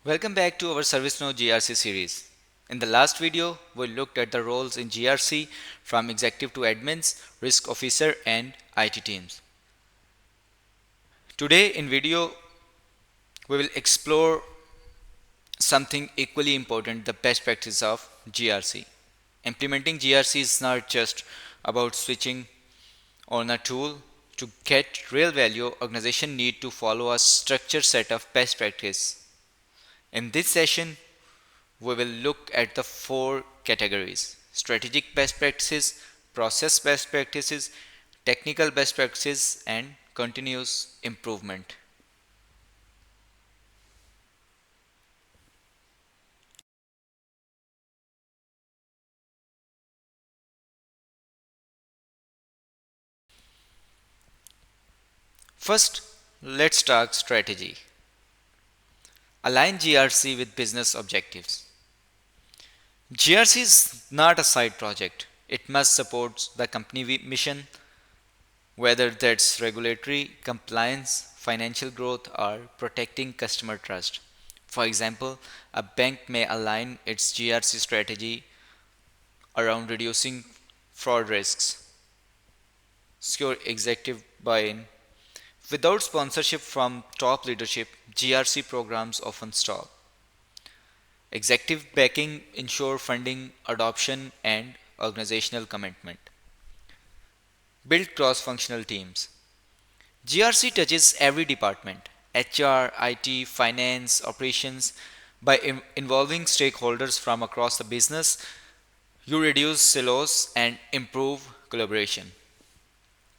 Welcome back to our ServiceNow GRC series. In the last video, we looked at the roles in GRC from executive to admins, risk officer and IT teams. Today in video, we will explore something equally important, the best practice of GRC. Implementing GRC is not just about switching on a tool. To get real value, organization need to follow a structured set of best practice. In this session, we will look at the four categories: strategic best practices, process best practices, technical best practices, and continuous improvement. First, let's talk strategy. Align GRC with business objectives. GRC is not a side project. It must support the company mission, whether that's regulatory, compliance, financial growth, or protecting customer trust. For example, a bank may align its GRC strategy around reducing fraud risks, secure executive buy in. Without sponsorship from top leadership, GRC programs often stall. Executive backing ensure funding, adoption, and organizational commitment. Build cross functional teams. GRC touches every department: HR, IT, finance, operations. By involving stakeholders from across the business, you reduce silos and improve collaboration.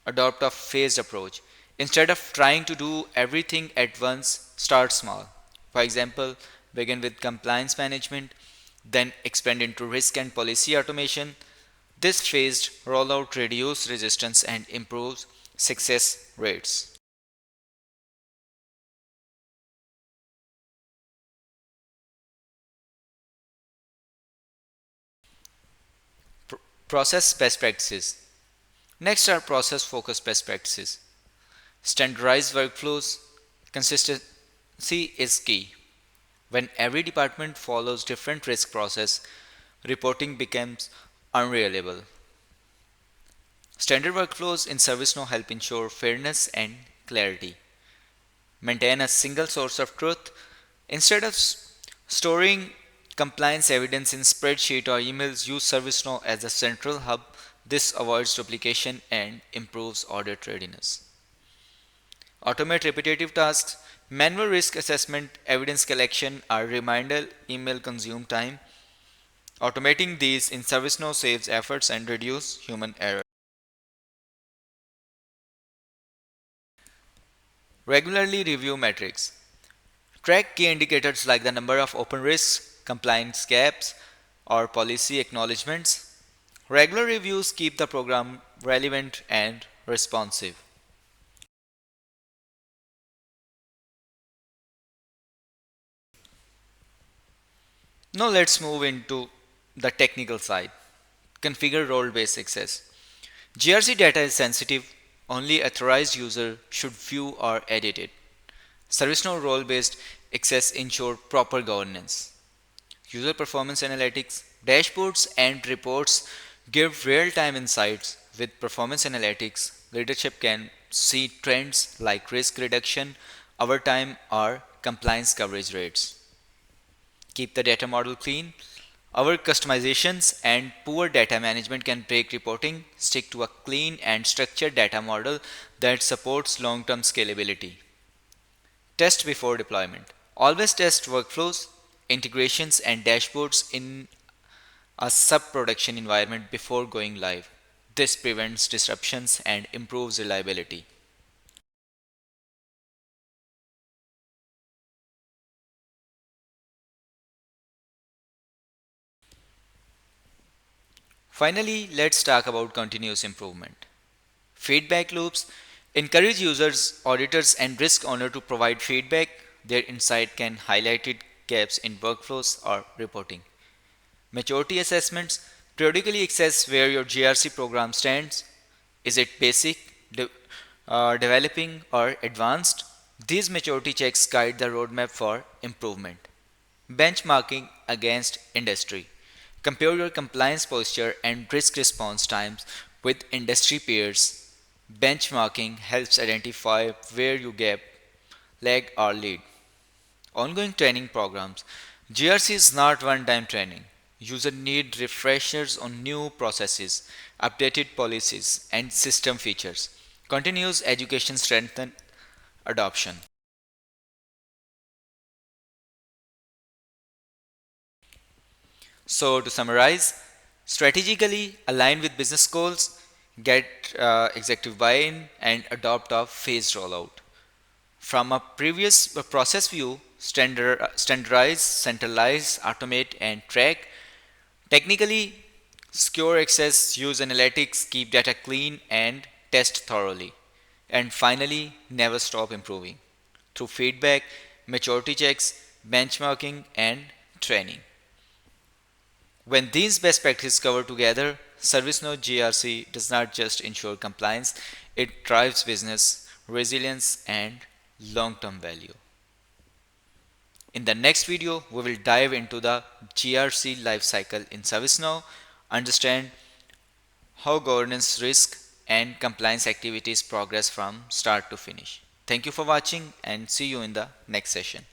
Adopt a phased approach. Instead of trying to do everything at once, start small. For example, begin with compliance management, then expand into risk and policy automation. This phased rollout reduces resistance and improves success rates. Process best practices. Next are process focused best practices. Standardized workflows. Consistency is key. When every department follows different risk process, reporting becomes unreliable. Standard workflows in ServiceNow help ensure fairness and clarity. Maintain a single source of truth. Instead of storing compliance evidence in spreadsheet or emails, use ServiceNow as a central hub. This avoids duplication and improves audit readiness. Automate repetitive tasks. Manual risk assessment, evidence collection, or reminder email consume time. Automating these in ServiceNow saves efforts and reduces human error. Regularly review metrics. Track key indicators like the number of open risks, compliance gaps, or policy acknowledgements. Regular reviews keep the program relevant and responsive. Now let's move into the technical side. Configure role-based access. GRC data is sensitive. Only authorized user should view or edit it. ServiceNow role-based access ensure proper governance. User performance analytics, dashboards and reports give real-time insights. With performance analytics, leadership can see trends like risk reduction, overtime, or compliance coverage rates. Keep the data model clean. Our customizations and poor data management can break reporting. Stick to a clean and structured data model that supports long-term scalability. Test before deployment. Always test workflows, integrations, and dashboards in a sub-production environment before going live. This prevents disruptions and improves reliability. Finally, let's talk about continuous improvement. Feedback loops encourage users, auditors, and risk owner to provide feedback. Their insight can highlight gaps in workflows or reporting. Maturity assessments periodically assess where your GRC program stands. Is it basic, developing, or advanced? These maturity checks guide the roadmap for improvement. Benchmarking against industry. Compare your compliance posture and risk response times with industry peers. Benchmarking helps identify where you gap, lag, or lead. Ongoing training programs. GRC is not one time training. Users need refreshers on new processes, updated policies, and system features. Continuous education strengthens adoption. So, to summarize, strategically align with business goals, get executive buy in, and adopt a phased rollout. From a previous process view, standardize, centralize, automate, and track. Technically, secure access, use analytics, keep data clean, and test thoroughly. And finally, never stop improving through feedback, maturity checks, benchmarking, and training. When these best practices cover together, ServiceNow GRC does not just ensure compliance, it drives business, resilience, and long term value. In the next video, we will dive into the GRC lifecycle in ServiceNow, understand how governance risk and compliance activities progress from start to finish. Thank you for watching and see you in the next session.